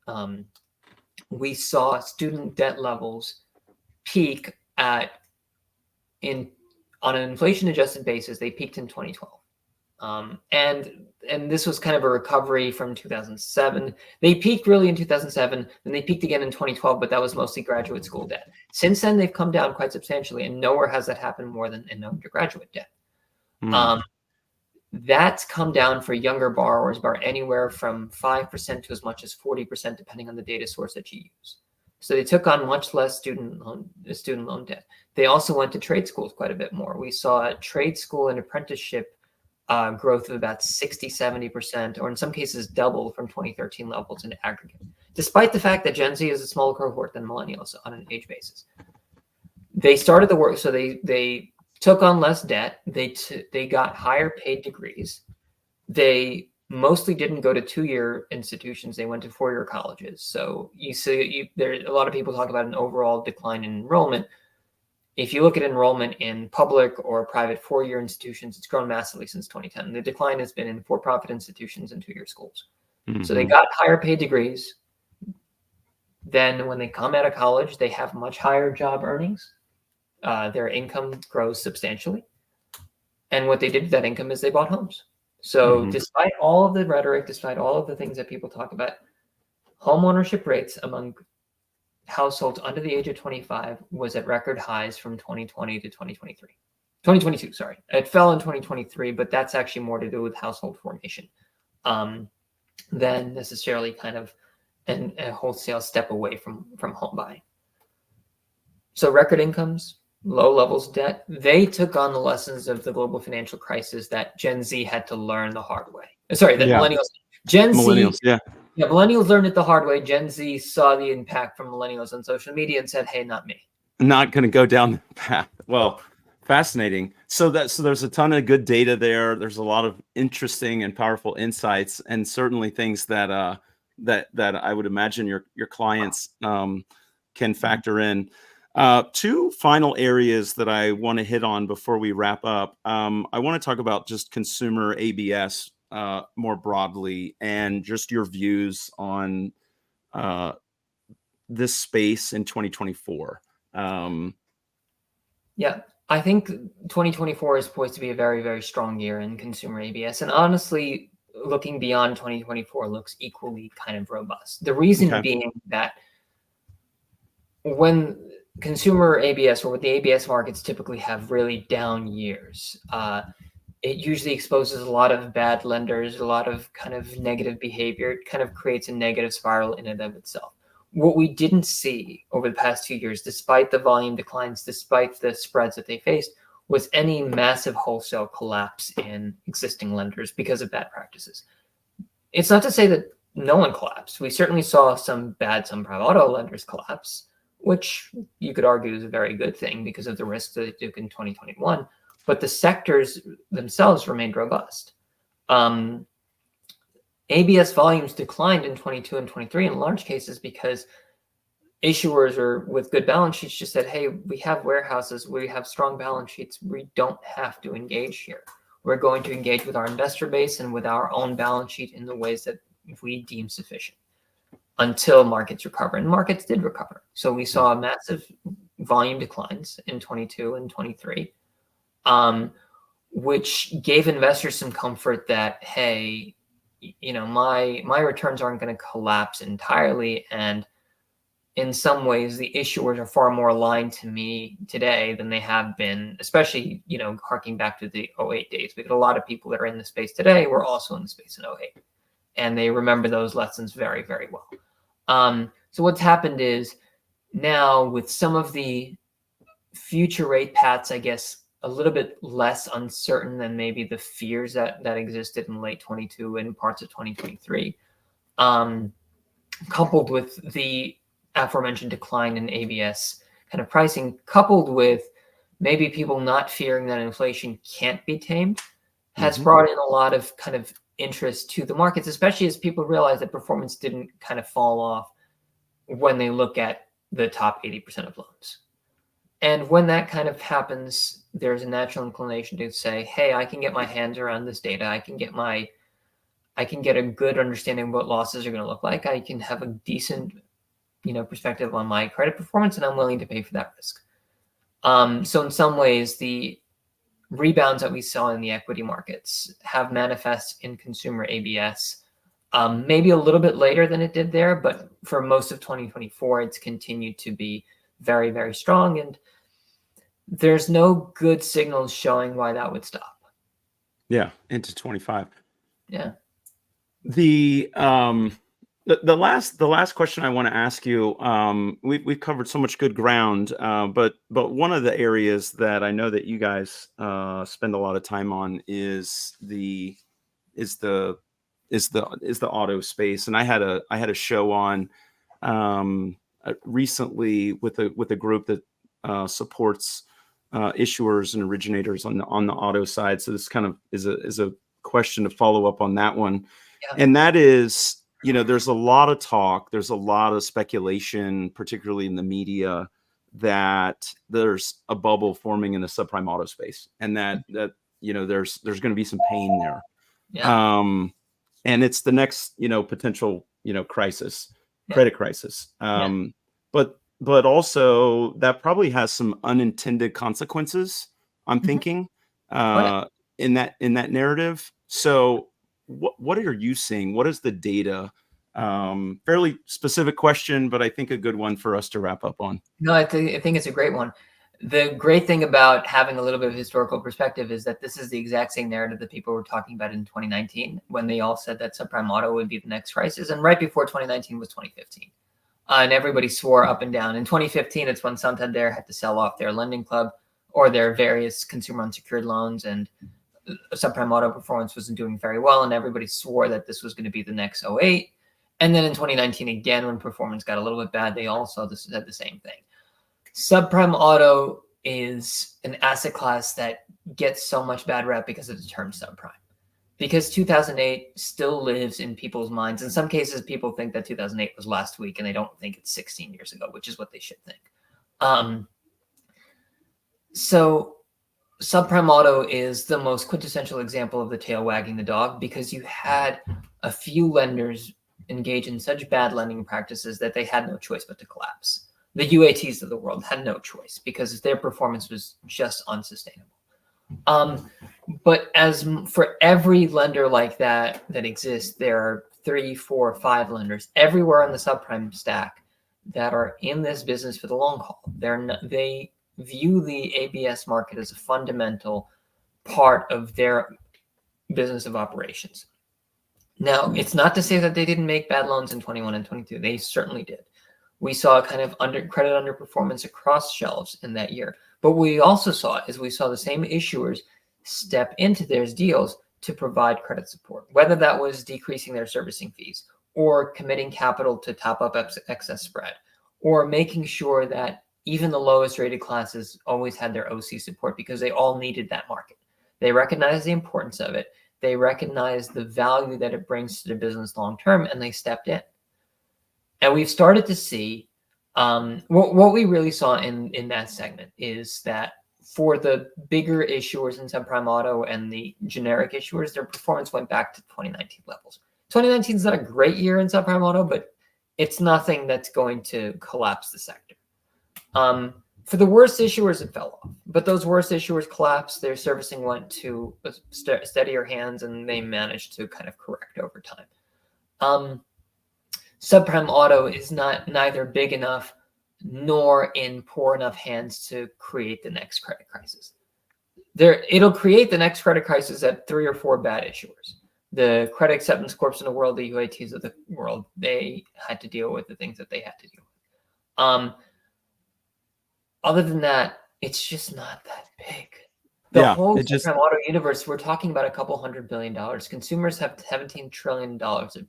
We saw student debt levels peak on an inflation-adjusted basis. They peaked in 2012. And this was kind of a recovery from 2007. They peaked really in 2007, then they peaked again in 2012, but that was mostly graduate school debt. Since then, they've come down quite substantially, and nowhere has that happened more than in undergraduate debt. That's come down for younger borrowers by anywhere from 5% to as much as 40%, depending on the data source that you use. So they took on much less student loan debt. They also went to trade schools quite a bit more. We saw trade school and apprenticeship growth of about 60-70%, or in some cases double from 2013 levels in aggregate, despite the fact that Gen Z is a smaller cohort than millennials on an age basis. They started the work, so they took on less debt. They got higher paid degrees. They mostly didn't go to 2-year institutions. They went to 4-year colleges. So you see, there a lot of people talk about an overall decline in enrollment. If you look at enrollment in public or private 4-year institutions, it's grown massively since 2010. The decline has been in for-profit institutions and 2-year schools. So they got higher paid degrees. Then when they come out of college, they have much higher job earnings. Their income grows substantially. And what they did with that income is they bought homes. So despite all of the rhetoric, despite all of the things that people talk about, home ownership rates among households under the age of 25 was at record highs from 2020 to 2022, sorry. It fell in 2023, but that's actually more to do with household formation than necessarily kind of a wholesale step away from home buying. So record incomes, low levels of debt, they took on the lessons of the global financial crisis that Gen Z had to learn the hard way. Sorry, that millennials, millennials learned it the hard way. Gen Z saw the impact from millennials on social media and said, hey, not me. Not going to go down the path. Well, fascinating. So there's a ton of good data there. There's a lot of interesting and powerful insights, and certainly things that that I would imagine your clients can factor in. Two final areas that I want to hit on before we wrap up. I want to talk about just consumer ABS more broadly, and just your views on this space in 2024. Yeah, I think 2024 is poised to be a very, very strong year in consumer ABS. And honestly, looking beyond 2024 looks equally kind of robust. The reason being that when consumer ABS, or what the ABS markets typically have really down years, it usually exposes a lot of bad lenders, a lot of kind of negative behavior. It kind of creates a negative spiral in and of itself. What we didn't see over the past 2 years, despite the volume declines, despite the spreads that they faced, was any massive wholesale collapse in existing lenders because of bad practices. It's not to say that no one collapsed. We certainly saw some private auto lenders collapse, which you could argue is a very good thing because of the risks that they took in 2021. But the sectors themselves remained robust. ABS volumes declined in 22 and 23 in large cases because issuers or with good balance sheets just said, hey, we have warehouses, we have strong balance sheets, we don't have to engage here. We're going to engage with our investor base and with our own balance sheet in the ways that we deem sufficient until markets recover. And markets did recover. So we saw massive volume declines in 22 and 23, which gave investors some comfort that, hey, you know, my returns aren't going to collapse entirely. And in some ways, the issuers are far more aligned to me today than they have been, especially, you know, harking back to the 08 days, because a lot of people that are in the space today were also in the space in 08. And they remember those lessons very, very well. So what's happened is now with some of the future rate paths, I guess, a little bit less uncertain than maybe the fears that existed in late 22 and parts of 2023, coupled with the aforementioned decline in ABS kind of pricing, coupled with maybe people not fearing that inflation can't be tamed, has brought in a lot of kind of interest to the markets, especially as people realize that performance didn't kind of fall off when they look at the top 80% of loans. And when that kind of happens, there's a natural inclination to say, hey, I can get my hands around this data. I can get a good understanding of what losses are going to look like. I can have a decent, you know, perspective on my credit performance, and I'm willing to pay for that risk. So in some ways, the rebounds that we saw in the equity markets have manifest in consumer ABS, maybe a little bit later than it did there, but for most of 2024, it's continued to be very, very strong. And there's no good signals showing why that would stop. Yeah, into 25. Yeah. The the last question I want to ask you, we've covered so much good ground, but one of the areas that I know that you guys spend a lot of time on is the is the is the auto space. And I had a show on recently with a group that supports issuers and originators on the auto side. So this kind of is a question to follow up on that one. Yeah. And that is, there's a lot of talk, there's a lot of speculation, particularly in the media, that there's a bubble forming in the subprime auto space, and that there's going to be some pain there. Yeah. And it's the next, potential, crisis, Yeah. credit crisis. Yeah. But also that probably has some unintended consequences, I'm Mhm. thinking, Oh, in that narrative. So what are you seeing? What is the data? Fairly specific question, but I think a good one for us to wrap up on. No, I think it's a great one. The great thing about having a little bit of historical perspective is that this is the exact same narrative that people were talking about in 2019 when they all said that subprime auto would be the next crisis. And right before 2019 was 2015. And everybody swore up and down. In 2015, it's when Santander had to sell off their lending club or their various consumer unsecured loans, and subprime auto performance wasn't doing very well. And everybody swore that this was going to be the next '08. And then in 2019, again, when performance got a little bit bad, they also said the same thing. Subprime auto is an asset class that gets so much bad rep because of the term subprime. Because 2008 still lives in people's minds. In some cases, people think that 2008 was last week, and they don't think it's 16 years ago, which is what they should think. So subprime auto is the most quintessential example of the tail wagging the dog, because you had a few lenders engage in such bad lending practices that they had no choice but to collapse. The UATs of the world had no choice because their performance was just unsustainable. But as for every lender like that exists, there are 3, 4, 5 lenders everywhere on the subprime stack that are in this business for the long haul. They view the ABS market as a fundamental part of their business of operations. Now, it's not to say that they didn't make bad loans in 21 and 22. They certainly did. We saw kind of credit underperformance across shelves in that year. But what we also saw is we saw the same issuers step into their deals to provide credit support, whether that was decreasing their servicing fees or committing capital to top up excess spread, or making sure that even the lowest rated classes always had their OC support, because they all needed that market. They recognized the importance of it. They recognized the value that it brings to the business long term, and they stepped in. And we've started to see what we really saw in that segment is that for the bigger issuers in subprime auto and the generic issuers, their performance went back to 2019 levels. 2019 is not a great year in subprime auto, but it's nothing that's going to collapse the sector. For the worst issuers, it fell off. But those worst issuers collapsed. Their servicing went to steadier hands, and they managed to kind of correct over time. Subprime auto is neither big enough nor in poor enough hands to create the next credit crisis. It'll create the next credit crisis at 3 or 4 bad issuers. The credit acceptance corps in the world, the UATs of the world, they had to deal with the things that they had to deal with. Other than that, it's just not that big. The whole subprime auto universe, we're talking about a couple $100 billion. Consumers have $17 trillion of debt.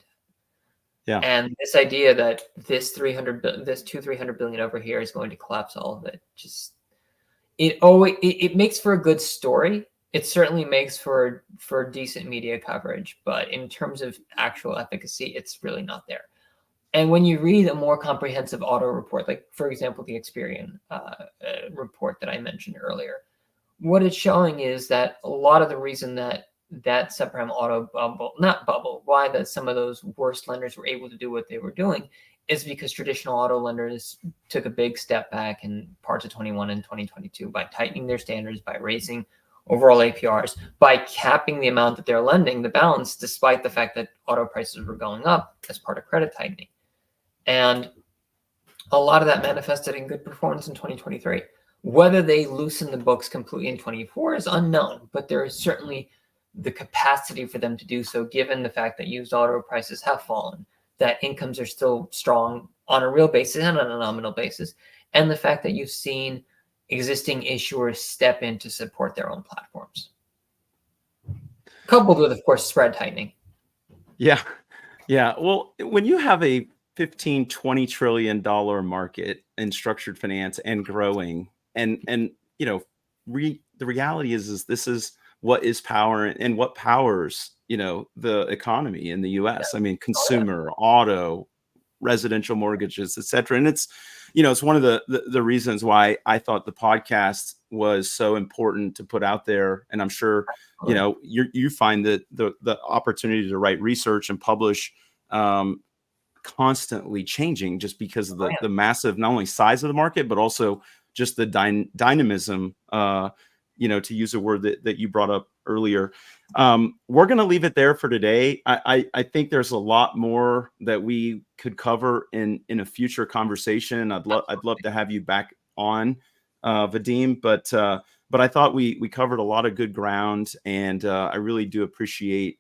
Yeah. And this idea that this 300 billion over here is going to collapse all of it, just it makes for a good story. It certainly makes for decent media coverage, but in terms of actual efficacy, it's really not there. And when you read a more comprehensive auto report, like for example the Experian report that I mentioned earlier, what it's showing is that a lot of the reason that subprime auto why that some of those worst lenders were able to do what they were doing is because traditional auto lenders took a big step back in parts of 21 and 2022 by tightening their standards, by raising overall APRs, by capping the amount that they're lending, the balance, despite the fact that auto prices were going up as part of credit tightening. And a lot of that manifested in good performance in 2023. Whether they loosen the books completely in 24 is unknown, but there is certainly the capacity for them to do so, given the fact that used auto prices have fallen that incomes are still strong on a real basis and on a nominal basis, and the fact that you've seen existing issuers step in to support their own platforms, coupled with, of course, spread tightening. Yeah. Yeah. Well, when you have a 15-20 trillion dollar market in structured finance and growing, and you know, the reality is this is what is power and what powers, the economy in the US. I mean, consumer, auto, residential mortgages, et cetera. And it's one of the reasons why I thought the podcast was so important to put out there. And I'm sure, you find that the opportunity to write research and publish constantly changing just because of the massive, not only size of the market, but also just the dynamism, to use a word that you brought up earlier. We're going to leave it there for today. I think there's a lot more that we could cover in a future conversation. I'd love to have you back on, Vadim, but I thought we covered a lot of good ground, and I really do appreciate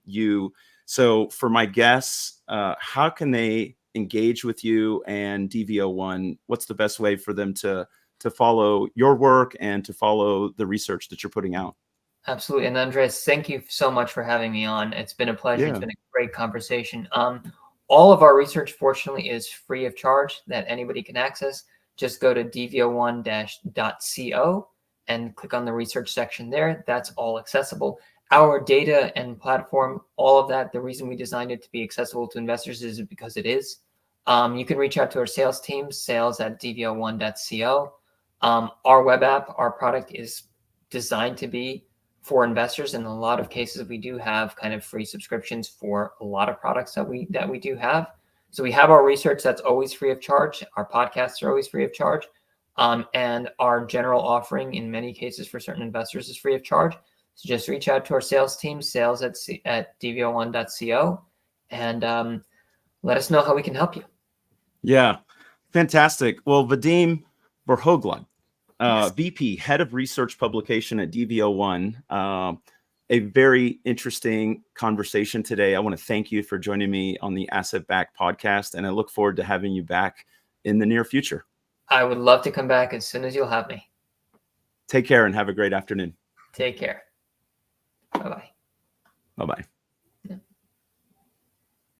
you. So for my guests, how can they engage with you and dv01? What's the best way for them to follow your work and to follow the research that you're putting out? Absolutely. And Andres, thank you so much for having me on. It's been a pleasure. Yeah. It's been a great conversation. All of our research, fortunately, is free of charge that anybody can access. Just go to dv01-.co and click on the research section there. That's all accessible. Our data and platform, all of that, the reason we designed it to be accessible to investors is because it is. You can reach out to our sales team, sales@dv01.co. Our web app, our product is designed to be for investors. In a lot of cases, we do have kind of free subscriptions for a lot of products that we do have. So we have our research that's always free of charge. Our podcasts are always free of charge. And our general offering in many cases for certain investors is free of charge. So just reach out to our sales team, sales@dv01.co, and let us know how we can help you. Yeah, fantastic. Well, Vadim Verkhoglyad, Yes. VP, Head of Research Publication at dv01. A very interesting conversation today. I want to thank you for joining me on the Asset Back podcast, and I look forward to having you back in the near future. I would love to come back as soon as you'll have me. Take care and have a great afternoon. Take care. Bye-bye. Bye-bye.